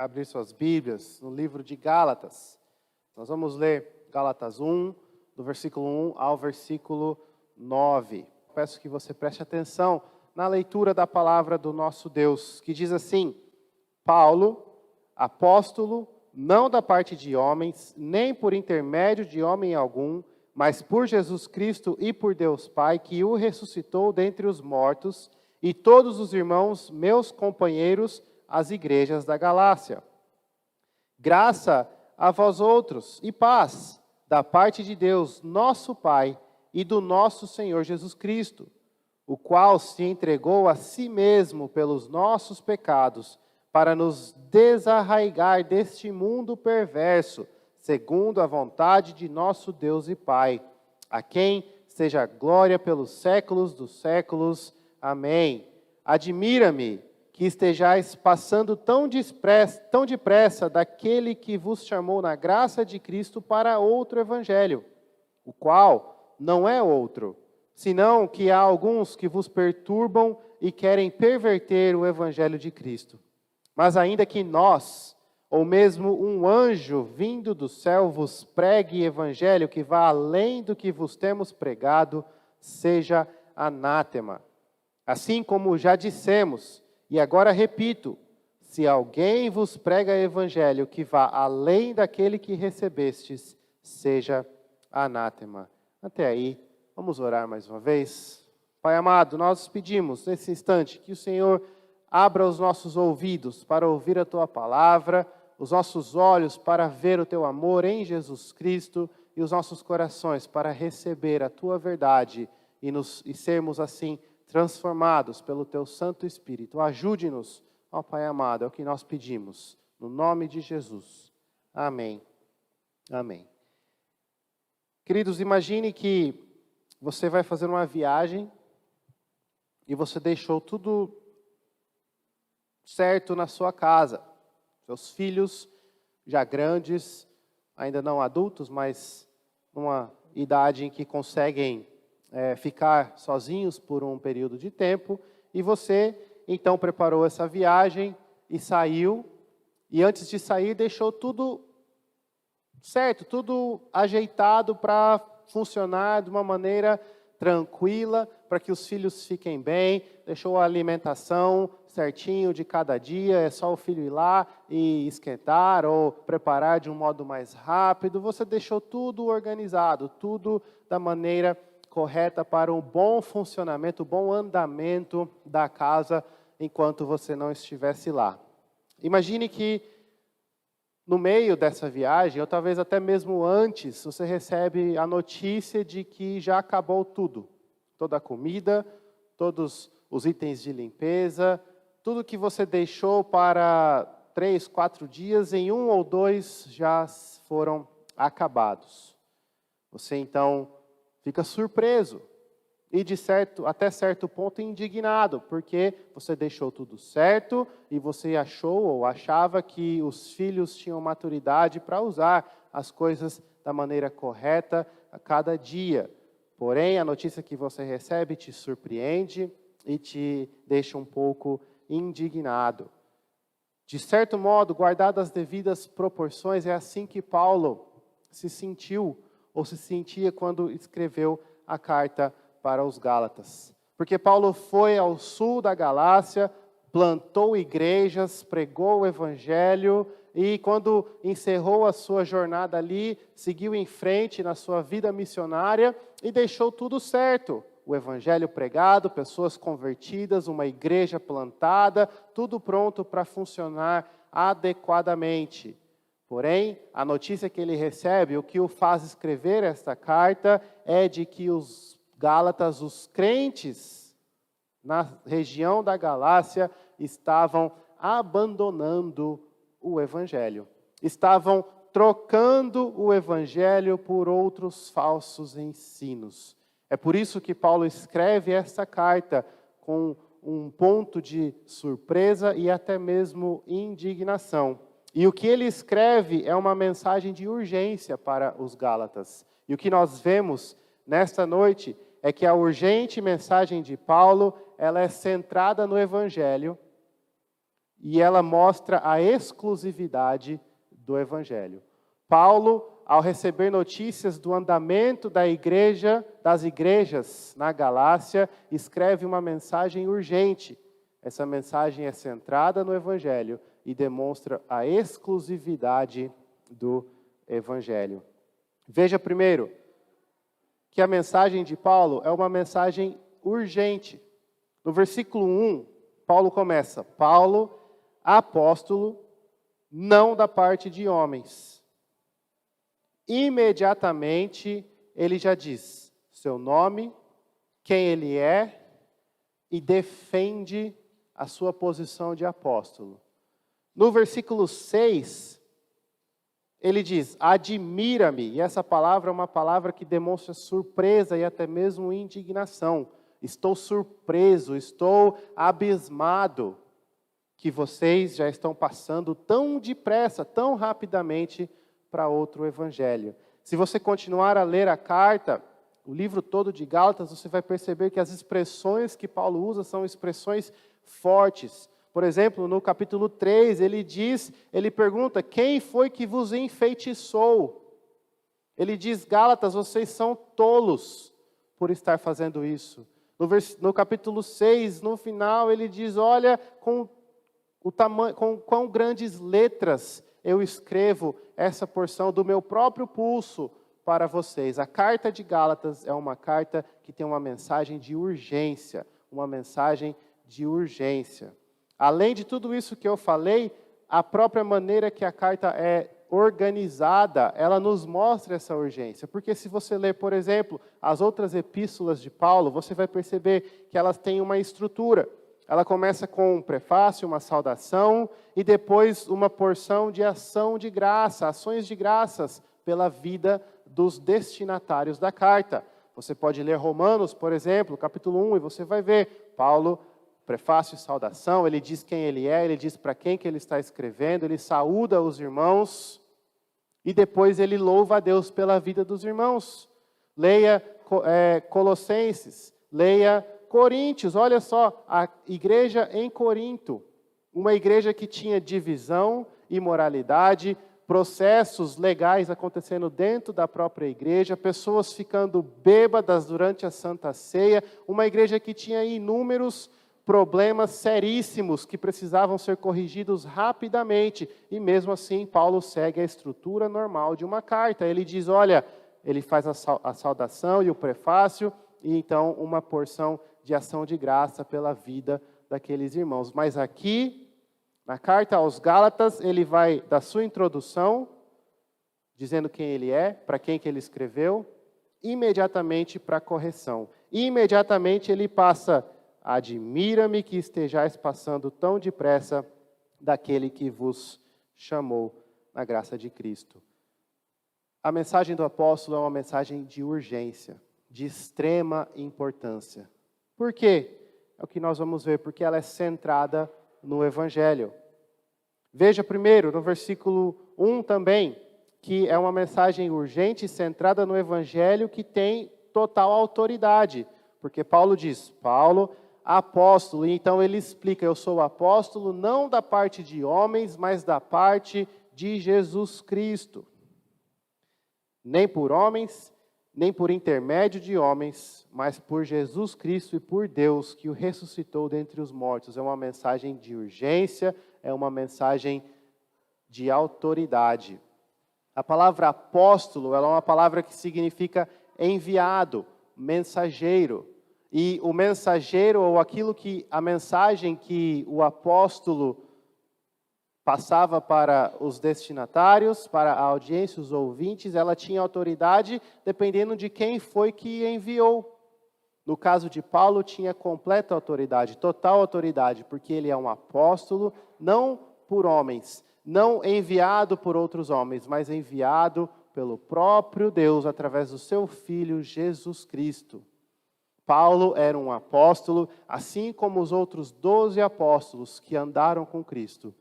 abrir suas Bíblias no livro de Gálatas. Nós vamos ler Gálatas 1, do versículo 1 ao versículo 9. Peço que você preste atenção na leitura da palavra do nosso Deus, que diz assim: Paulo, apóstolo, não da parte de homens, nem por intermédio de homem algum, mas por Jesus Cristo e por Deus Pai, que o ressuscitou dentre os mortos, e todos os irmãos, meus companheiros, as igrejas da Galácia. Graça a vós outros e paz, da parte de Deus, nosso Pai, e do nosso Senhor Jesus Cristo, o qual se entregou a si mesmo pelos nossos pecados, para nos desarraigar deste mundo perverso, segundo a vontade de nosso Deus e Pai, a quem seja glória pelos séculos dos séculos. Amém. Admira-me que estejais passando tão depressa daquele que vos chamou na graça de Cristo para outro evangelho, o qual não é outro, senão que há alguns que vos perturbam e querem perverter o evangelho de Cristo. Mas ainda que nós, ou mesmo um anjo vindo do céu vos pregue evangelho que vá além do que vos temos pregado, seja anátema. Assim como já dissemos, e agora repito, se alguém vos prega evangelho que vá além daquele que recebestes, seja anátema. Até aí, vamos orar mais uma vez. Pai amado, nós pedimos nesse instante que o Senhor abra os nossos ouvidos para ouvir a Tua palavra, os nossos olhos para ver o Teu amor em Jesus Cristo e os nossos corações para receber a Tua verdade e sermos assim transformados pelo Teu Santo Espírito. Ajude-nos, ó Pai amado, é o que nós pedimos, no nome de Jesus. Amém. Amém. Queridos, imagine que você vai fazer uma viagem e você deixou tudo certo na sua casa. Seus filhos, já grandes, ainda não adultos, mas numa idade em que conseguem ficar sozinhos por um período de tempo, e você, então, preparou essa viagem e saiu, e antes de sair, deixou tudo certo, tudo ajeitado para funcionar de uma maneira tranquila, para que os filhos fiquem bem, deixou a alimentação certinho de cada dia, é só o filho ir lá e esquentar ou preparar de um modo mais rápido. Você deixou tudo organizado, tudo da maneira correta para um bom funcionamento, um bom andamento da casa enquanto você não estivesse lá. Imagine que no meio dessa viagem, ou talvez até mesmo antes, você recebe a notícia de que já acabou tudo. Toda a comida, todos os itens de limpeza, tudo que você deixou para 3, 4 dias, em 1 ou 2 já foram acabados. Você então fica surpreso e até certo ponto indignado, porque você deixou tudo certo e você achou ou achava que os filhos tinham maturidade para usar as coisas da maneira correta a cada dia. Porém, a notícia que você recebe te surpreende e te deixa um pouco indignado. De certo modo, guardadas as devidas proporções, é assim que Paulo se sentiu ou se sentia quando escreveu a carta para os Gálatas. Porque Paulo foi ao sul da Galácia, plantou igrejas, pregou o evangelho e quando encerrou a sua jornada ali, seguiu em frente na sua vida missionária e deixou tudo certo. O evangelho pregado, pessoas convertidas, uma igreja plantada, tudo pronto para funcionar adequadamente. Porém, a notícia que ele recebe, o que o faz escrever esta carta, é de que os Gálatas, os crentes na região da Galácia, estavam abandonando o evangelho. Estavam trocando o evangelho por outros falsos ensinos. É por isso que Paulo escreve esta carta com um ponto de surpresa e até mesmo indignação. E o que ele escreve é uma mensagem de urgência para os Gálatas. E o que nós vemos nesta noite é que a urgente mensagem de Paulo, ela é centrada no Evangelho e ela mostra a exclusividade do Evangelho. Paulo, ao receber notícias do andamento das igrejas na Galácia, escreve uma mensagem urgente. Essa mensagem é centrada no Evangelho e demonstra a exclusividade do Evangelho. Veja primeiro que a mensagem de Paulo é uma mensagem urgente. No versículo 1, Paulo começa: Paulo, apóstolo, não da parte de homens. Imediatamente, ele já diz seu nome, quem ele é, e defende a sua posição de apóstolo. No versículo 6, ele diz: admira-me, e essa palavra é uma palavra que demonstra surpresa e até mesmo indignação. Estou surpreso, estou abismado que vocês já estão passando tão depressa, tão rapidamente para outro evangelho. Se você continuar a ler a carta, o livro todo de Gálatas, você vai perceber que as expressões que Paulo usa são expressões fortes. Por exemplo, no capítulo 3, ele pergunta: quem foi que vos enfeitiçou? Ele diz: Gálatas, vocês são tolos por estar fazendo isso. No capítulo 6, no final, ele diz: olha, com quão grandes letras eu escrevo essa porção do meu próprio pulso para vocês. A carta de Gálatas é uma carta que tem uma mensagem de urgência, uma mensagem de urgência. Além de tudo isso que eu falei, a própria maneira que a carta é organizada, ela nos mostra essa urgência. Porque se você ler, por exemplo, as outras epístolas de Paulo, você vai perceber que elas têm uma estrutura. Ela começa com um prefácio, uma saudação, e depois uma porção de ação de graça, ações de graças pela vida dos destinatários da carta. Você pode ler Romanos, por exemplo, capítulo 1, e você vai ver Paulo, prefácio e saudação, ele diz quem ele é, ele diz para quem que ele está escrevendo, ele saúda os irmãos, e depois ele louva a Deus pela vida dos irmãos. Leia Colossenses, leia Coríntios, olha só, a igreja em Corinto, uma igreja que tinha divisão, imoralidade, processos legais acontecendo dentro da própria igreja, pessoas ficando bêbadas durante a Santa Ceia, uma igreja que tinha inúmeros problemas seríssimos que precisavam ser corrigidos rapidamente, e mesmo assim Paulo segue a estrutura normal de uma carta. Ele diz, olha, ele faz a saudação e o prefácio, e então uma porção de ação de graça pela vida daqueles irmãos. Mas aqui, na carta aos Gálatas, ele vai da sua introdução, dizendo quem ele é, para quem que ele escreveu, imediatamente para a correção. Imediatamente ele passa: admira-me que estejais passando tão depressa daquele que vos chamou na graça de Cristo. A mensagem do apóstolo é uma mensagem de urgência, de extrema importância. Por quê? É o que nós vamos ver, porque ela é centrada no Evangelho. Veja primeiro, no versículo 1 também, que é uma mensagem urgente, centrada no Evangelho, que tem total autoridade. Porque Paulo diz, Paulo, apóstolo, e então ele explica, eu sou apóstolo não da parte de homens, mas da parte de Jesus Cristo. Nem por homens, nem por intermédio de homens, mas por Jesus Cristo e por Deus, que o ressuscitou dentre os mortos. É uma mensagem de urgência, é uma mensagem de autoridade. A palavra apóstolo, ela é uma palavra que significa enviado, mensageiro. E o mensageiro, ou a mensagem que o apóstolo passava para os destinatários, para a audiência, os ouvintes, ela tinha autoridade dependendo de quem foi que enviou. No caso de Paulo, tinha completa autoridade, total autoridade, porque ele é um apóstolo, não por homens, não enviado por outros homens, mas enviado pelo próprio Deus, através do seu Filho Jesus Cristo. Paulo era um apóstolo, assim como os outros 12 apóstolos que andaram com Cristo.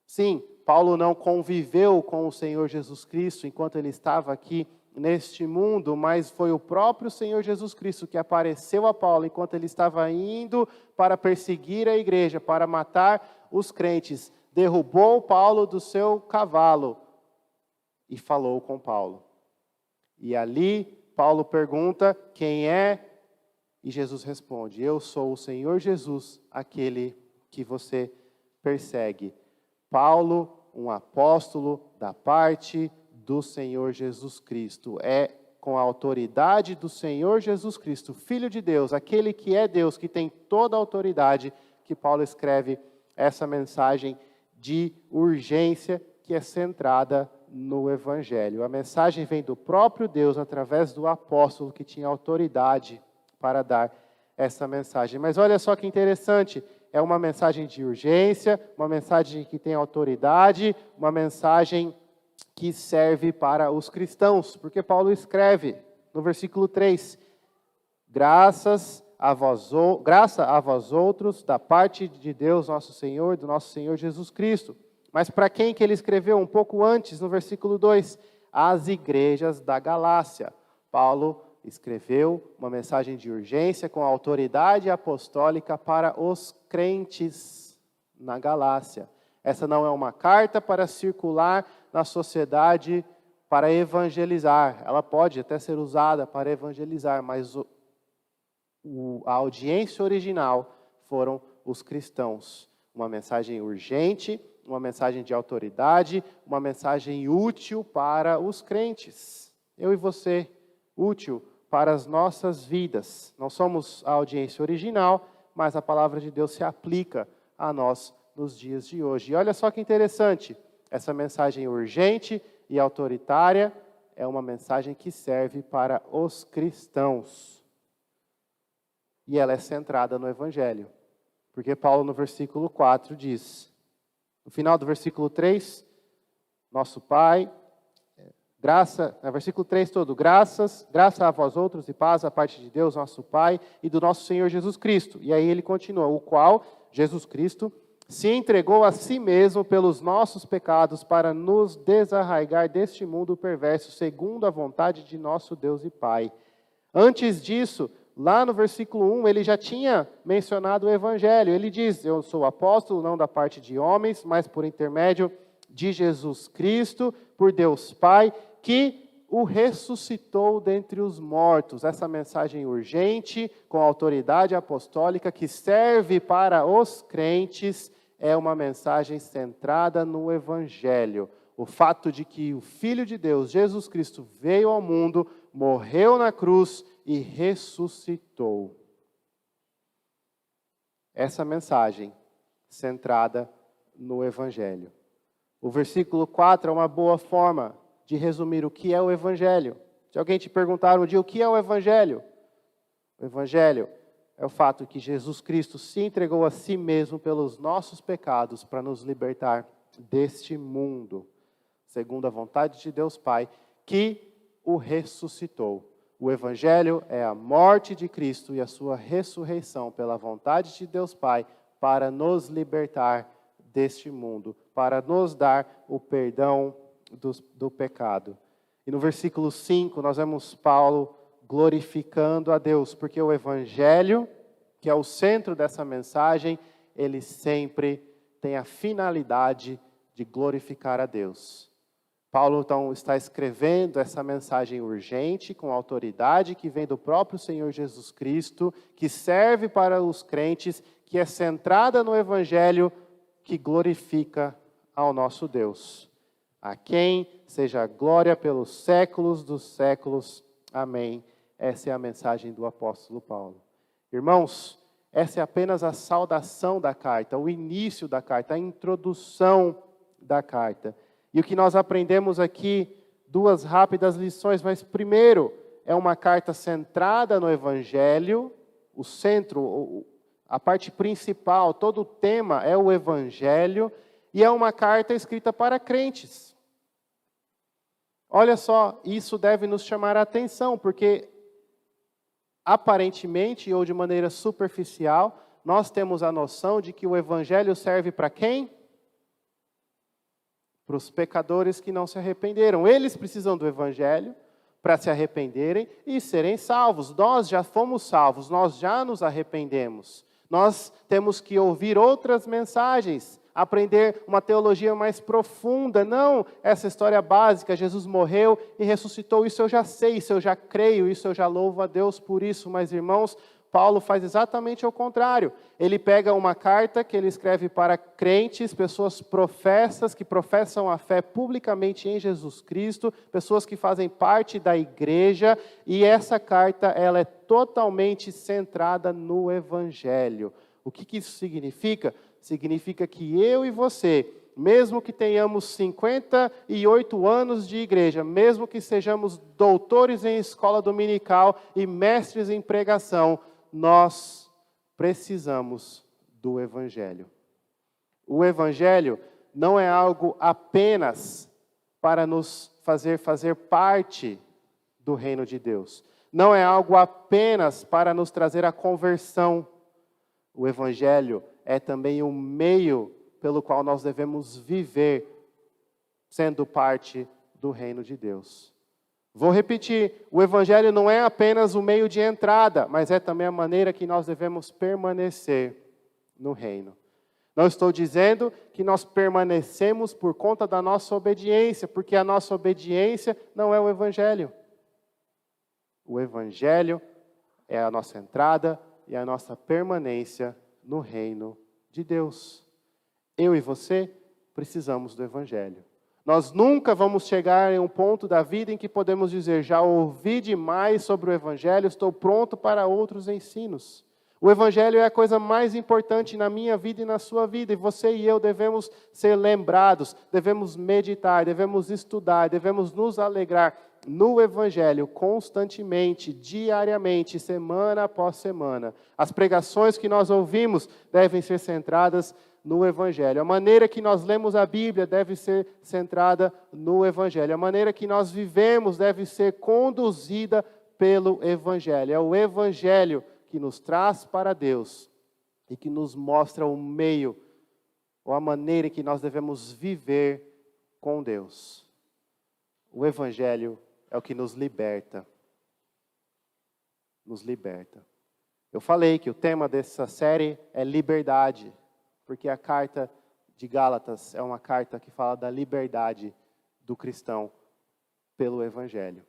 Sim, Paulo não conviveu com o Senhor Jesus Cristo enquanto ele estava aqui neste mundo, mas foi o próprio Senhor Jesus Cristo que apareceu a Paulo enquanto ele estava indo para perseguir a igreja, para matar os crentes. derrubou Paulo do seu cavalo e falou com Paulo. E ali, Paulo pergunta, quem é? E Jesus responde, eu sou o Senhor Jesus, aquele que você persegue. Paulo, um apóstolo da parte do Senhor Jesus Cristo. É com a autoridade do Senhor Jesus Cristo, Filho de Deus, aquele que é Deus, que tem toda a autoridade, que Paulo escreve essa mensagem de urgência que é centrada no Evangelho. A mensagem vem do próprio Deus através do apóstolo que tinha autoridade para dar essa mensagem. Mas olha só que interessante, é uma mensagem de urgência, uma mensagem que tem autoridade, uma mensagem que serve para os cristãos, porque Paulo escreve no versículo 3, graça a vós outros, da parte de Deus nosso Senhor, do nosso Senhor Jesus Cristo. Mas para quem que ele escreveu? Um pouco antes, no versículo 2, as igrejas da Galácia. Paulo escreveu uma mensagem de urgência com autoridade apostólica para os crentes na Galácia. Essa não é uma carta para circular na sociedade para evangelizar. Ela pode até ser usada para evangelizar, mas a audiência original foram os cristãos. Uma mensagem urgente, uma mensagem de autoridade, uma mensagem útil para os crentes. Eu e você, útil para as nossas vidas. Não somos a audiência original, mas a palavra de Deus se aplica a nós nos dias de hoje. E olha só que interessante, essa mensagem urgente e autoritária é uma mensagem que serve para os cristãos. E ela é centrada no Evangelho. Porque Paulo, no versículo 4, diz, no final do versículo 3, nosso Pai, versículo 3 todo, graça a vós outros e paz da parte de Deus, nosso Pai, e do nosso Senhor Jesus Cristo. E aí ele continua, o qual, Jesus Cristo, se entregou a si mesmo pelos nossos pecados para nos desarraigar deste mundo perverso, segundo a vontade de nosso Deus e Pai. Antes disso, lá no versículo 1, ele já tinha mencionado o Evangelho. Ele diz, eu sou apóstolo, não da parte de homens, mas por intermédio de Jesus Cristo, por Deus Pai, que o ressuscitou dentre os mortos. Essa mensagem urgente, com autoridade apostólica, que serve para os crentes, é uma mensagem centrada no Evangelho. O fato de que o Filho de Deus, Jesus Cristo, veio ao mundo, morreu na cruz e ressuscitou. Essa mensagem centrada no Evangelho. O versículo 4 é uma boa forma de resumir o que é o Evangelho. Se alguém te perguntar um dia o que é o Evangelho, o Evangelho é o fato que Jesus Cristo se entregou a si mesmo pelos nossos pecados para nos libertar deste mundo, segundo a vontade de Deus Pai, que o ressuscitou. O Evangelho é a morte de Cristo e a sua ressurreição pela vontade de Deus Pai para nos libertar deste mundo, para nos dar o perdão do pecado. E no versículo 5 nós vemos Paulo glorificando a Deus, porque o Evangelho, que é o centro dessa mensagem, ele sempre tem a finalidade de glorificar a Deus. Paulo, então, está escrevendo essa mensagem urgente, com autoridade, que vem do próprio Senhor Jesus Cristo, que serve para os crentes, que é centrada no Evangelho, que glorifica ao nosso Deus. A quem seja a glória pelos séculos dos séculos. Amém. Essa é a mensagem do apóstolo Paulo. Irmãos, essa é apenas a saudação da carta, o início da carta, a introdução da carta. E o que nós aprendemos aqui, duas rápidas lições, mas primeiro, é uma carta centrada no Evangelho, o centro, a parte principal, todo o tema é o Evangelho, e é uma carta escrita para crentes. Olha só, isso deve nos chamar a atenção, porque aparentemente ou de maneira superficial, nós temos a noção de que o Evangelho serve para quem? Para os pecadores que não se arrependeram. Eles precisam do Evangelho para se arrependerem e serem salvos. Nós já fomos salvos, nós já nos arrependemos. Nós temos que ouvir outras mensagens, aprender uma teologia mais profunda, não essa história básica, Jesus morreu e ressuscitou, isso eu já sei, isso eu já creio, isso eu já louvo a Deus por isso, mas irmãos, Paulo faz exatamente o contrário. Ele pega uma carta que ele escreve para crentes, pessoas professas, que professam a fé publicamente em Jesus Cristo, pessoas que fazem parte da igreja, e essa carta ela é totalmente centrada no Evangelho. O que isso significa? Significa que eu e você, mesmo que tenhamos 58 anos de igreja, mesmo que sejamos doutores em escola dominical e mestres em pregação, nós precisamos do Evangelho. O Evangelho não é algo apenas para nos fazer parte do reino de Deus. Não é algo apenas para nos trazer a conversão. O Evangelho é também um meio pelo qual nós devemos viver, sendo parte do reino de Deus. Vou repetir, o Evangelho não é apenas o meio de entrada, mas é também a maneira que nós devemos permanecer no reino. Não estou dizendo que nós permanecemos por conta da nossa obediência, porque a nossa obediência não é o Evangelho. O Evangelho é a nossa entrada e a nossa permanência no reino de Deus. Eu e você precisamos do Evangelho. Nós nunca vamos chegar em um ponto da vida em que podemos dizer, já ouvi demais sobre o Evangelho, estou pronto para outros ensinos. O Evangelho é a coisa mais importante na minha vida e na sua vida, e você e eu devemos ser lembrados, devemos meditar, devemos estudar, devemos nos alegrar no Evangelho constantemente, diariamente, semana após semana. As pregações que nós ouvimos devem ser centradas no Evangelho. A maneira que nós lemos a Bíblia deve ser centrada no Evangelho. A maneira que nós vivemos deve ser conduzida pelo Evangelho. É o Evangelho que nos traz para Deus e que nos mostra o meio ou a maneira em que nós devemos viver com Deus. O Evangelho é o que nos liberta. Nos liberta. Eu falei que o tema dessa série é liberdade, porque a carta de Gálatas é uma carta que fala da liberdade do cristão pelo Evangelho.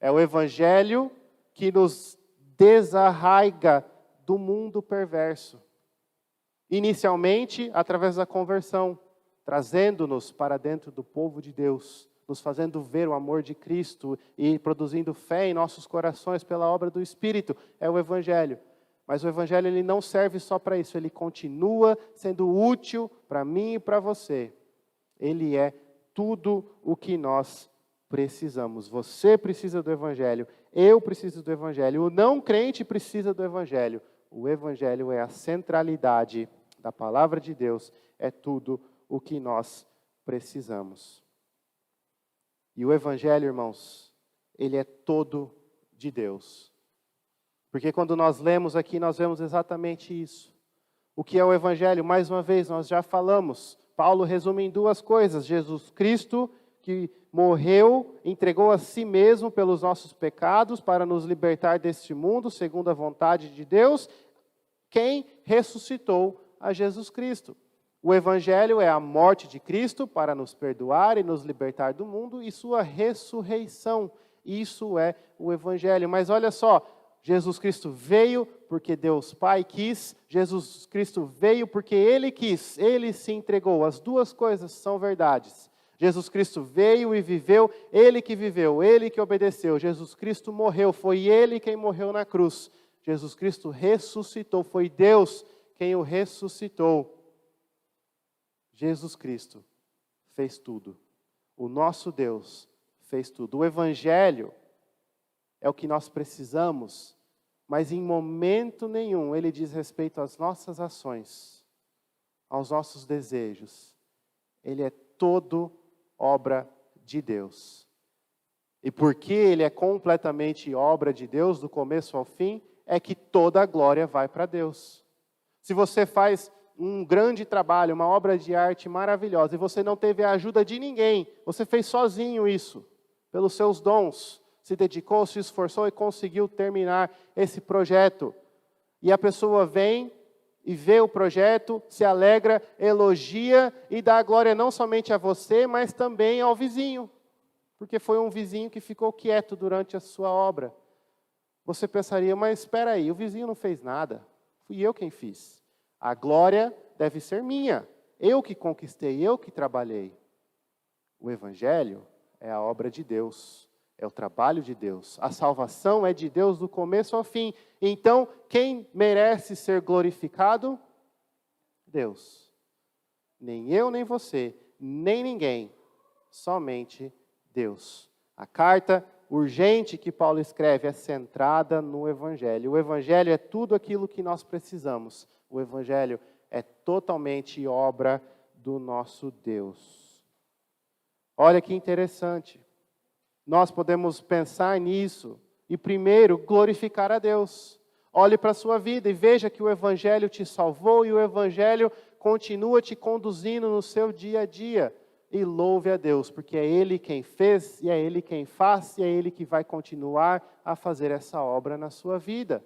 É o Evangelho que nos desarraiga do mundo perverso. Inicialmente, através da conversão, trazendo-nos para dentro do povo de Deus, nos fazendo ver o amor de Cristo e produzindo fé em nossos corações pela obra do Espírito. É o Evangelho. Mas o Evangelho ele não serve só para isso, ele continua sendo útil para mim e para você. Ele é tudo o que nós precisamos. Você precisa do Evangelho, eu preciso do Evangelho, o não crente precisa do Evangelho. O Evangelho é a centralidade da palavra de Deus, é tudo o que nós precisamos. E o Evangelho, irmãos, ele é todo de Deus. Porque quando nós lemos aqui, nós vemos exatamente isso. O que é o Evangelho? Mais uma vez, nós já falamos. Paulo resume em duas coisas. Jesus Cristo, que morreu, entregou a si mesmo pelos nossos pecados, para nos libertar deste mundo, segundo a vontade de Deus. Quem ressuscitou a Jesus Cristo. O Evangelho é a morte de Cristo para nos perdoar e nos libertar do mundo, e sua ressurreição. Isso é o Evangelho. Mas olha só, Jesus Cristo veio porque Deus Pai quis, Jesus Cristo veio porque Ele quis, Ele se entregou. As duas coisas são verdades. Jesus Cristo veio e viveu, Ele que obedeceu. Jesus Cristo morreu, foi Ele quem morreu na cruz. Jesus Cristo ressuscitou, foi Deus quem o ressuscitou. Jesus Cristo fez tudo. O nosso Deus fez tudo. O Evangelho é o que nós precisamos, mas em momento nenhum ele diz respeito às nossas ações, aos nossos desejos. Ele é todo obra de Deus. E porque ele é completamente obra de Deus, do começo ao fim, é que toda a glória vai para Deus. Se você faz um grande trabalho, uma obra de arte maravilhosa, e você não teve a ajuda de ninguém, você fez sozinho isso, pelos seus dons, se dedicou, se esforçou e conseguiu terminar esse projeto. E a pessoa vem e vê o projeto, se alegra, elogia e dá glória não somente a você, mas também ao vizinho. Porque foi um vizinho que ficou quieto durante a sua obra. Você pensaria, mas espera aí, o vizinho não fez nada. Fui eu quem fiz. A glória deve ser minha. Eu que conquistei, eu que trabalhei. O Evangelho é a obra de Deus, é o trabalho de Deus. A salvação é de Deus do começo ao fim. Então, quem merece ser glorificado? Deus. Nem eu, nem você, nem ninguém. Somente Deus. A carta urgente que Paulo escreve é centrada no Evangelho. O Evangelho é tudo aquilo que nós precisamos. O Evangelho é totalmente obra do nosso Deus. Olha que interessante. Nós podemos pensar nisso e primeiro glorificar a Deus. Olhe para a sua vida e veja que o Evangelho te salvou e o Evangelho continua te conduzindo no seu dia a dia. E louve a Deus, porque é Ele quem fez, e é Ele quem faz, e é Ele que vai continuar a fazer essa obra na sua vida.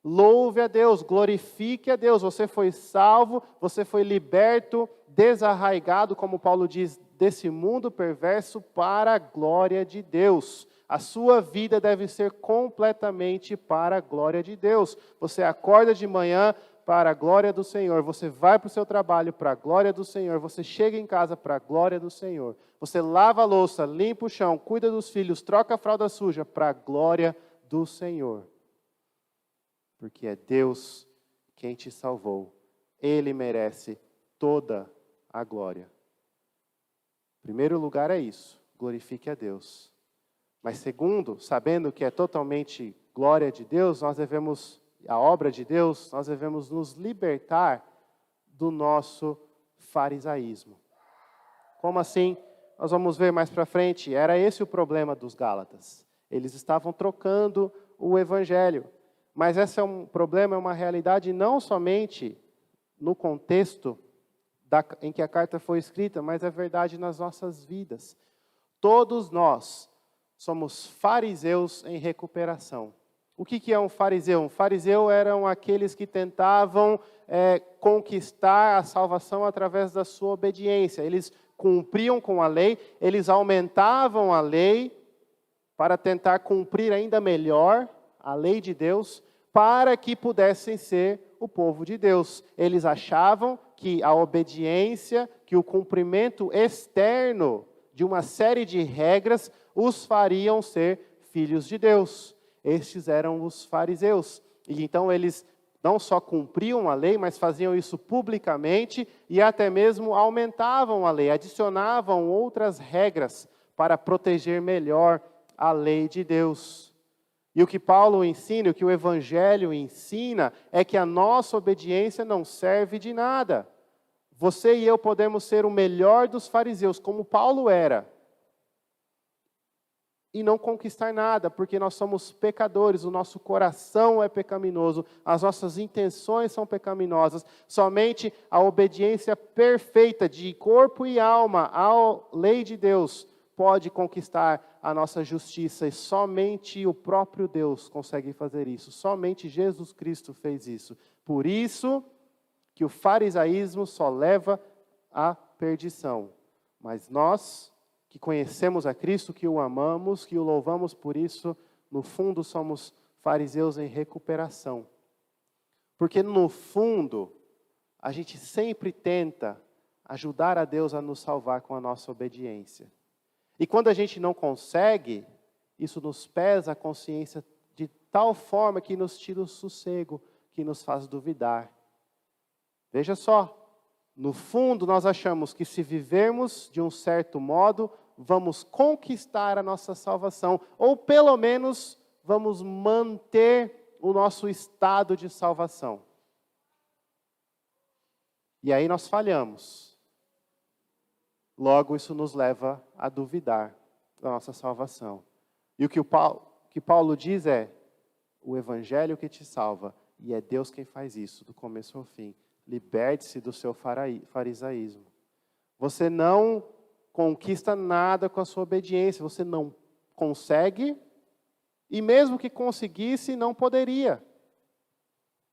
Louve a Deus, glorifique a Deus. Você foi salvo, você foi liberto, desarraigado, como Paulo diz, desse mundo perverso para a glória de Deus. A sua vida deve ser completamente para a glória de Deus. Você acorda de manhã para a glória do Senhor. Você vai para o seu trabalho para a glória do Senhor. Você chega em casa para a glória do Senhor. Você lava a louça, limpa o chão, cuida dos filhos, troca a fralda suja para a glória do Senhor. Porque é Deus quem te salvou. Ele merece toda a glória. Em primeiro lugar é isso, glorifique a Deus. Mas segundo, sabendo que é totalmente glória de Deus, a obra de Deus, nós devemos nos libertar do nosso farisaísmo. Como assim? Nós vamos ver mais para frente. Era esse o problema dos Gálatas. Eles estavam trocando o evangelho. Mas esse é um problema, é uma realidade não somente no contexto em que a carta foi escrita, mas é verdade nas nossas vidas. Todos nós somos fariseus em recuperação. O que é um fariseu? Um fariseu eram aqueles que tentavam conquistar a salvação através da sua obediência. Eles cumpriam com a lei, eles aumentavam a lei para tentar cumprir ainda melhor a lei de Deus, para que pudessem ser o povo de Deus. Eles achavam que a obediência, que o cumprimento externo de uma série de regras os fariam ser filhos de Deus. Estes eram os fariseus. E então eles não só cumpriam a lei, mas faziam isso publicamente e até mesmo aumentavam a lei, adicionavam outras regras para proteger melhor a lei de Deus. E o que Paulo ensina, o que o Evangelho ensina, é que a nossa obediência não serve de nada. Você e eu podemos ser o melhor dos fariseus, como Paulo era, e não conquistar nada, porque nós somos pecadores, o nosso coração é pecaminoso, as nossas intenções são pecaminosas. Somente a obediência perfeita de corpo e alma à lei de Deus pode conquistar a nossa justiça, e somente o próprio Deus consegue fazer isso. Somente Jesus Cristo fez isso. Por isso que o farisaísmo só leva à perdição. Mas nós que conhecemos a Cristo, que o amamos, que o louvamos por isso, no fundo somos fariseus em recuperação. Porque no fundo, a gente sempre tenta ajudar a Deus a nos salvar com a nossa obediência. E quando a gente não consegue, isso nos pesa a consciência de tal forma que nos tira o sossego, que nos faz duvidar. Veja só, no fundo nós achamos que se vivermos de um certo modo, vamos conquistar a nossa salvação, ou pelo menos vamos manter o nosso estado de salvação. E aí nós falhamos. Logo, isso nos leva a duvidar da nossa salvação. E o que Paulo diz é, o Evangelho que te salva, e é Deus quem faz isso, do começo ao fim. Liberte-se do seu farisaísmo. Você não conquista nada com a sua obediência, você não consegue, e mesmo que conseguisse, não poderia.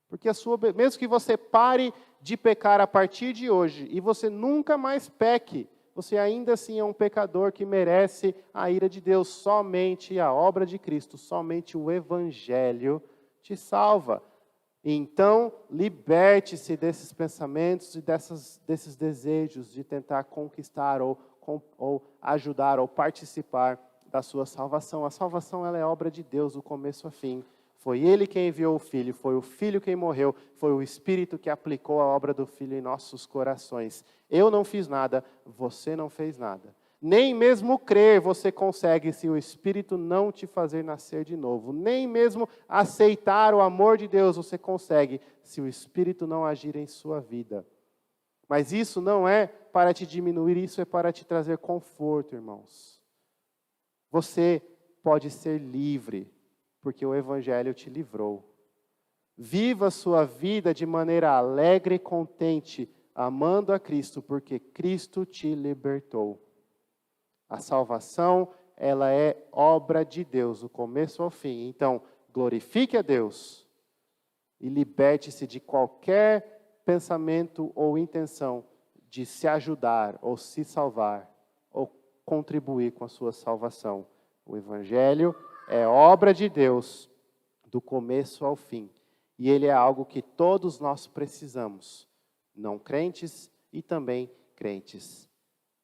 Porque mesmo que você pare de pecar a partir de hoje e você nunca mais peque, você ainda assim é um pecador que merece a ira de Deus. Somente a obra de Cristo, somente o Evangelho te salva. Então, liberte-se desses pensamentos e desses desejos de tentar conquistar ou ajudar ou participar da sua salvação. A salvação ela é obra de Deus do começo ao fim. Foi Ele quem enviou o Filho, foi o Filho quem morreu, foi o Espírito que aplicou a obra do Filho em nossos corações. Eu não fiz nada, você não fez nada. Nem mesmo crer você consegue se o Espírito não te fazer nascer de novo. Nem mesmo aceitar o amor de Deus você consegue se o Espírito não agir em sua vida. Mas isso não é para te diminuir, isso é para te trazer conforto, irmãos. Você pode ser livre, porque o Evangelho te livrou. Viva a sua vida de maneira alegre e contente, amando a Cristo, porque Cristo te libertou. A salvação, ela é obra de Deus, do começo ao fim. Então, glorifique a Deus e liberte-se de qualquer pensamento ou intenção de se ajudar ou se salvar ou contribuir com a sua salvação. O Evangelho é obra de Deus, do começo ao fim. E ele é algo que todos nós precisamos, não crentes e também crentes.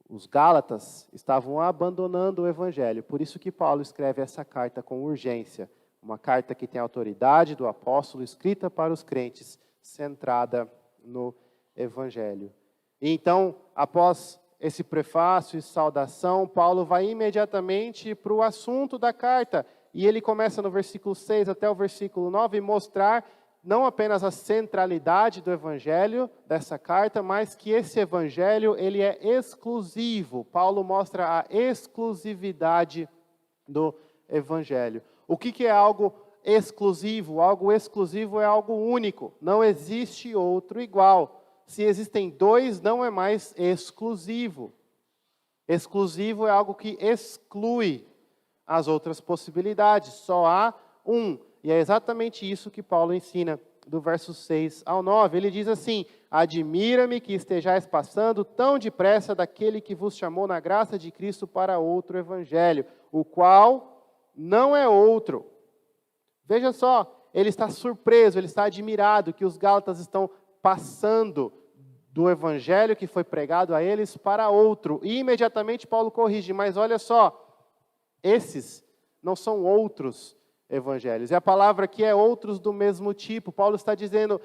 Os Gálatas estavam abandonando o Evangelho, por isso que Paulo escreve essa carta com urgência. Uma carta que tem autoridade do apóstolo, escrita para os crentes, centrada no Evangelho. E então, após esse prefácio e saudação, Paulo vai imediatamente para o assunto da carta. E ele começa no versículo 6 até o versículo 9 mostrar não apenas a centralidade do Evangelho dessa carta, mas que esse Evangelho ele é exclusivo. Paulo mostra a exclusividade do Evangelho. O que é algo exclusivo? Algo exclusivo é algo único. Não existe outro igual. Se existem dois, não é mais exclusivo. Exclusivo é algo que exclui as outras possibilidades. Só há um. E é exatamente isso que Paulo ensina do verso 6 ao 9. Ele diz assim: admira-me que estejais passando tão depressa daquele que vos chamou na graça de Cristo para outro evangelho, o qual não é outro. Veja só, ele está surpreso, ele está admirado que os gálatas estão passando do evangelho que foi pregado a eles para outro. E imediatamente Paulo corrige, mas olha só, esses não são outros evangelhos. E a palavra aqui é outros do mesmo tipo. Paulo está dizendo,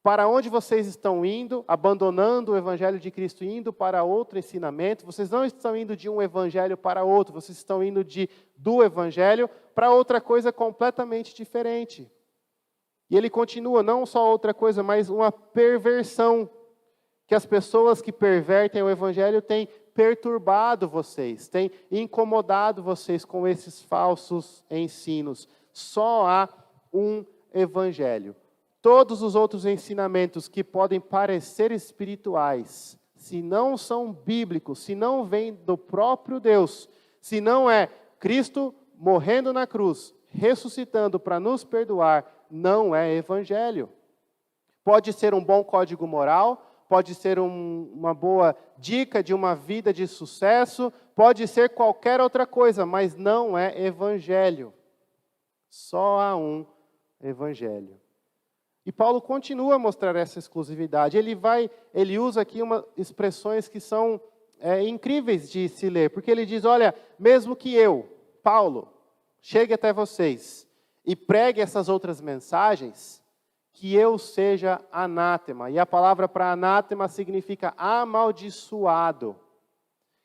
para onde vocês estão indo, abandonando o evangelho de Cristo, indo para outro ensinamento, vocês não estão indo de um evangelho para outro, vocês estão indo do evangelho para outra coisa completamente diferente. E ele continua, não só outra coisa, mas uma perversão, que as pessoas que pervertem o evangelho têm perturbado vocês, têm incomodado vocês com esses falsos ensinos. Só há um evangelho. Todos os outros ensinamentos que podem parecer espirituais, se não são bíblicos, se não vêm do próprio Deus, se não é Cristo morrendo na cruz, ressuscitando para nos perdoar, não é evangelho. Pode ser um bom código moral, pode ser uma boa dica de uma vida de sucesso, pode ser qualquer outra coisa, mas não é evangelho. Só há um evangelho. E Paulo continua a mostrar essa exclusividade. Ele usa aqui expressões que são incríveis de se ler, porque ele diz, olha, mesmo que eu, Paulo, chegue até vocês e pregue essas outras mensagens, que eu seja anátema. E a palavra para anátema significa amaldiçoado.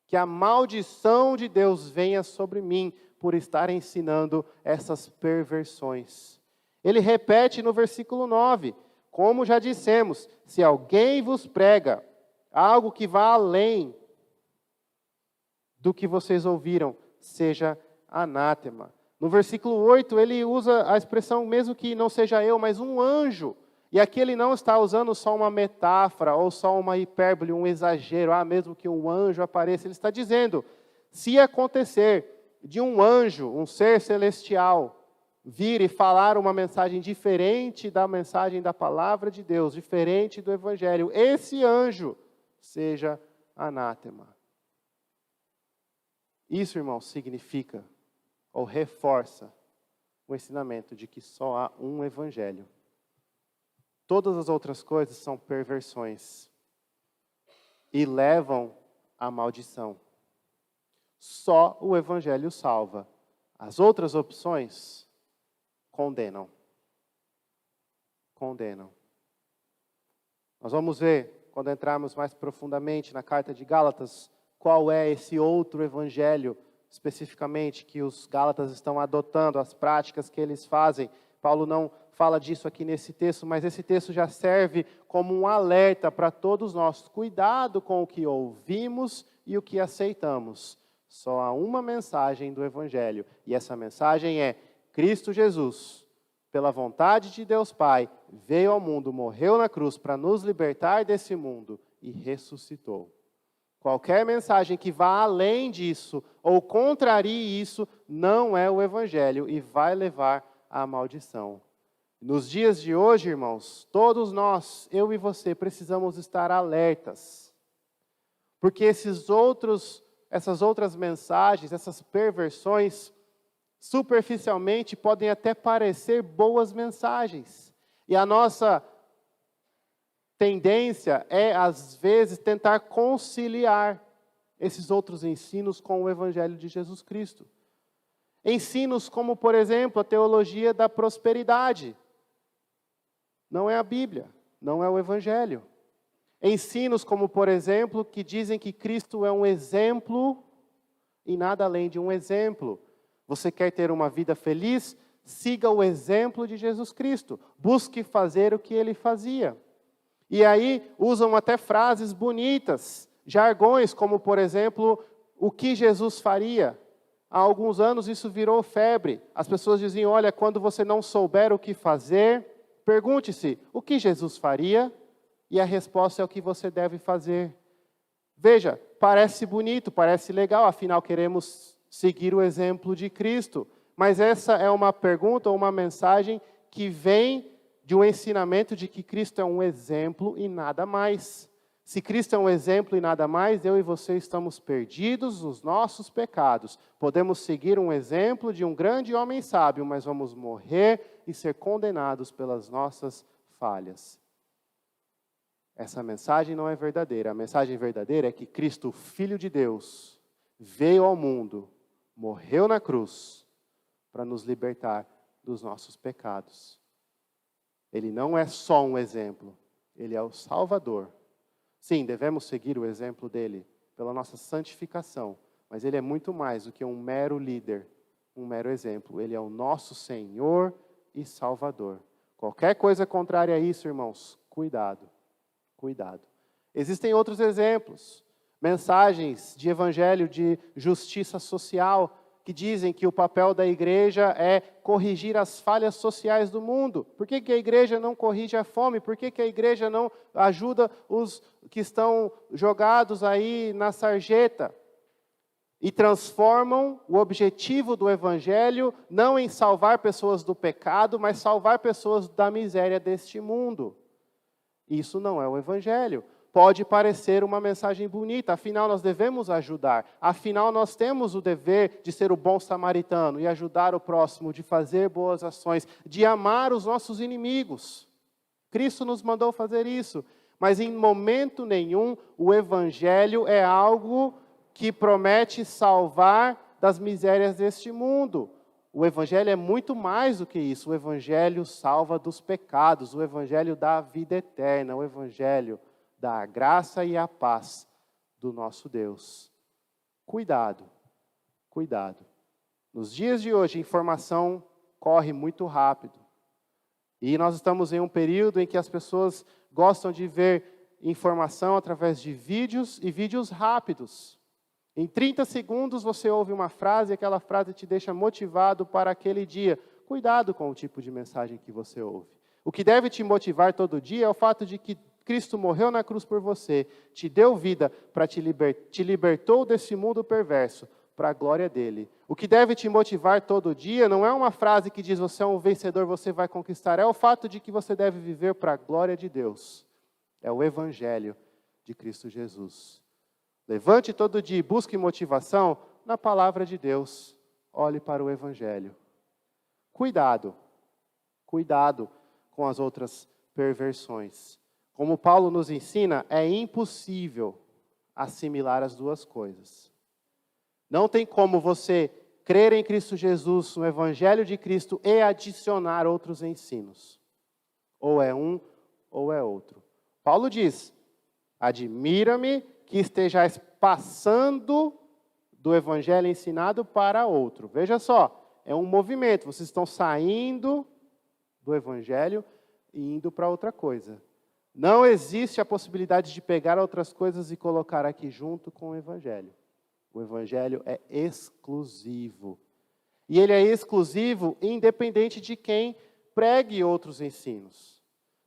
Que a maldição de Deus venha sobre mim por estar ensinando essas perversões. Ele repete no versículo 9, como já dissemos, se alguém vos prega algo que vá além do que vocês ouviram, seja anátema. No versículo 8, ele usa a expressão, mesmo que não seja eu, mas um anjo. E aqui ele não está usando só uma metáfora, ou só uma hipérbole, um exagero, mesmo que um anjo apareça. Ele está dizendo, se acontecer de um anjo, um ser celestial, vir e falar uma mensagem diferente da mensagem da palavra de Deus, diferente do Evangelho, esse anjo seja anátema. Isso, irmãos, significa ou reforça o ensinamento de que só há um Evangelho. Todas as outras coisas são perversões e levam à maldição. Só o Evangelho salva. As outras opções condenam. Condenam. Nós vamos ver, quando entrarmos mais profundamente na carta de Gálatas, qual é esse outro evangelho, especificamente, que os Gálatas estão adotando, as práticas que eles fazem. Paulo não fala disso aqui nesse texto, mas esse texto já serve como um alerta para todos nós. Cuidado com o que ouvimos e o que aceitamos. Só há uma mensagem do evangelho, e essa mensagem é: Cristo Jesus, pela vontade de Deus Pai, veio ao mundo, morreu na cruz para nos libertar desse mundo e ressuscitou. Qualquer mensagem que vá além disso ou contrarie isso não é o Evangelho e vai levar à maldição. Nos dias de hoje, irmãos, todos nós, eu e você, precisamos estar alertas. Porque essas outras mensagens, essas perversões, superficialmente podem até parecer boas mensagens. E a nossa tendência é, às vezes, tentar conciliar esses outros ensinos com o Evangelho de Jesus Cristo. Ensinos como, por exemplo, a teologia da prosperidade. Não é a Bíblia, não é o Evangelho. Ensinos como, por exemplo, que dizem que Cristo é um exemplo e nada além de um exemplo. Você quer ter uma vida feliz? Siga o exemplo de Jesus Cristo. Busque fazer o que ele fazia. E aí usam até frases bonitas, jargões, como, por exemplo, o que Jesus faria. Há alguns anos isso virou febre. As pessoas diziam: olha, quando você não souber o que fazer, pergunte-se, o que Jesus faria? E a resposta é o que você deve fazer. Veja, parece bonito, parece legal, afinal queremos seguir o exemplo de Cristo. Mas essa é uma pergunta ou uma mensagem que vem de um ensinamento de que Cristo é um exemplo e nada mais. Se Cristo é um exemplo e nada mais, eu e você estamos perdidos nos nossos pecados. Podemos seguir um exemplo de um grande homem sábio, mas vamos morrer e ser condenados pelas nossas falhas. Essa mensagem não é verdadeira. A mensagem verdadeira é que Cristo, Filho de Deus, veio ao mundo, morreu na cruz, para nos libertar dos nossos pecados. Ele não é só um exemplo, ele é o Salvador. Sim, devemos seguir o exemplo dele pela nossa santificação, mas ele é muito mais do que um mero líder, um mero exemplo. Ele é o nosso Senhor e Salvador. Qualquer coisa contrária a isso, irmãos, cuidado, cuidado. Existem outros exemplos, mensagens de evangelho de justiça social, que dizem que o papel da igreja é corrigir as falhas sociais do mundo. Por que a igreja não corrige a fome? Por que a igreja não ajuda os que estão jogados aí na sarjeta? E transformam o objetivo do evangelho não em salvar pessoas do pecado, mas salvar pessoas da miséria deste mundo. Isso não é o evangelho. Pode parecer uma mensagem bonita, afinal nós devemos ajudar, afinal nós temos o dever de ser o bom samaritano e ajudar o próximo, de fazer boas ações, de amar os nossos inimigos. Cristo nos mandou fazer isso, mas em momento nenhum o evangelho é algo que promete salvar das misérias deste mundo. O evangelho é muito mais do que isso, o evangelho salva dos pecados, o evangelho dá a vida eterna, o evangelho da graça e a paz do nosso Deus. Cuidado, cuidado. Nos dias de hoje, a informação corre muito rápido. E nós estamos em um período em que as pessoas gostam de ver informação através de vídeos e vídeos rápidos. Em 30 segundos você ouve uma frase e aquela frase te deixa motivado para aquele dia. Cuidado com o tipo de mensagem que você ouve. O que deve te motivar todo dia é o fato de que Cristo morreu na cruz por você, te deu vida, te libertou desse mundo perverso, para a glória dele. O que deve te motivar todo dia não é uma frase que diz você é um vencedor, você vai conquistar. É o fato de que você deve viver para a glória de Deus. É o Evangelho de Cristo Jesus. Levante todo dia e busque motivação na palavra de Deus. Olhe para o Evangelho. Cuidado com as outras perversões. Como Paulo nos ensina, é impossível assimilar as duas coisas. Não tem como você crer em Cristo Jesus, no Evangelho de Cristo, e adicionar outros ensinos. Ou é um, ou é outro. Paulo diz, admira-me que estejais passando do Evangelho ensinado para outro. Veja só, é um movimento, vocês estão saindo do Evangelho e indo para outra coisa. Não existe a possibilidade de pegar outras coisas e colocar aqui junto com o Evangelho. O Evangelho é exclusivo. E ele é exclusivo independente de quem pregue outros ensinos.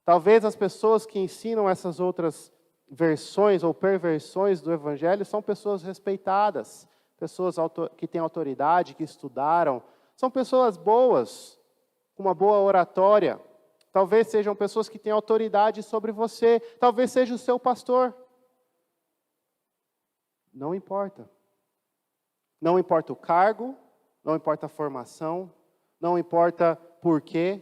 Talvez as pessoas que ensinam essas outras versões ou perversões do Evangelho são pessoas respeitadas, pessoas que têm autoridade, que estudaram, são pessoas boas, com uma boa oratória. Talvez sejam pessoas que têm autoridade sobre você, talvez seja o seu pastor. Não importa. Não importa o cargo, não importa a formação, não importa porquê,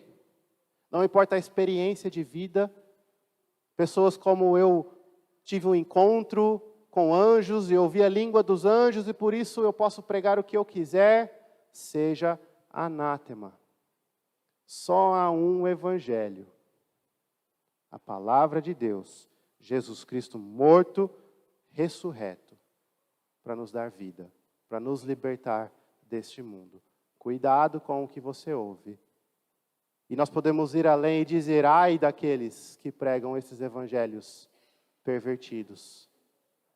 não importa a experiência de vida. Pessoas como eu tive um encontro com anjos e ouvi a língua dos anjos e por isso eu posso pregar o que eu quiser, seja anátema. Só há um Evangelho, a palavra de Deus, Jesus Cristo morto, ressurreto, para nos dar vida, para nos libertar deste mundo. Cuidado com o que você ouve. E nós podemos ir além e dizer, ai daqueles que pregam esses evangelhos pervertidos.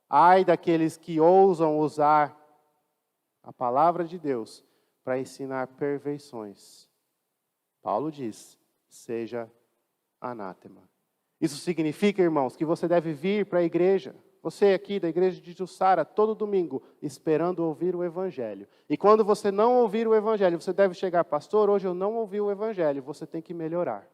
Ai daqueles que ousam usar a palavra de Deus para ensinar perversões. Paulo diz, seja anátema. Isso significa, irmãos, que você deve vir para a igreja. Você aqui da igreja de Jussara, todo domingo, esperando ouvir o Evangelho. E quando você não ouvir o Evangelho, você deve chegar, pastor, hoje eu não ouvi o Evangelho, você tem que melhorar.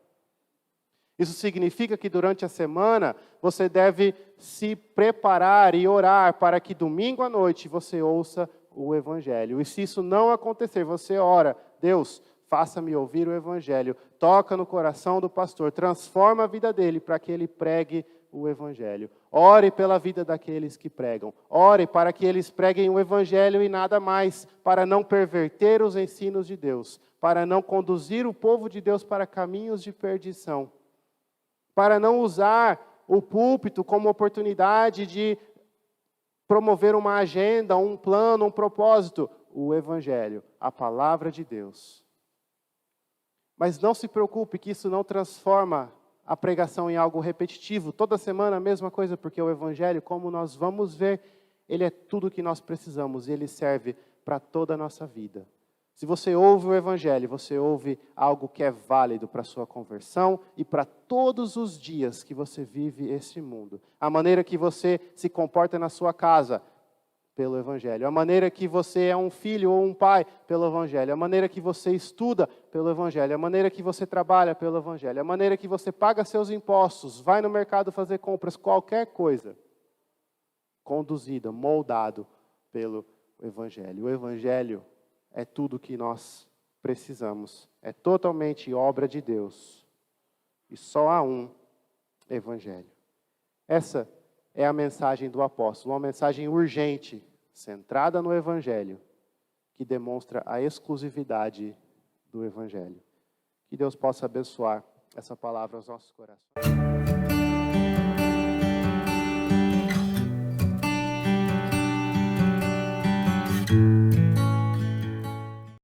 Isso significa que durante a semana, você deve se preparar e orar para que domingo à noite você ouça o Evangelho. E se isso não acontecer, você ora, Deus, faça-me ouvir o Evangelho, toca no coração do pastor, transforma a vida dele para que ele pregue o Evangelho. Ore pela vida daqueles que pregam. Ore para que eles preguem o Evangelho e nada mais, para não perverter os ensinos de Deus, para não conduzir o povo de Deus para caminhos de perdição, para não usar o púlpito como oportunidade de promover uma agenda, um plano, um propósito. O Evangelho, a palavra de Deus. Mas não se preocupe que isso não transforma a pregação em algo repetitivo. Toda semana a mesma coisa, porque o Evangelho, como nós vamos ver, ele é tudo o que nós precisamos e ele serve para toda a nossa vida. Se você ouve o Evangelho, você ouve algo que é válido para a sua conversão e para todos os dias que você vive este mundo. A maneira que você se comporta na sua casa, pelo Evangelho. A maneira que você é um filho ou um pai, pelo Evangelho. A maneira que você estuda, pelo Evangelho. A maneira que você trabalha, pelo Evangelho. A maneira que você paga seus impostos, vai no mercado fazer compras, qualquer coisa. Conduzida, moldado pelo Evangelho. O Evangelho é tudo o que nós precisamos. É totalmente obra de Deus. E só há um Evangelho. Essa é a mensagem do apóstolo, uma mensagem urgente, centrada no Evangelho, que demonstra a exclusividade do Evangelho. Que Deus possa abençoar essa palavra aos nossos corações.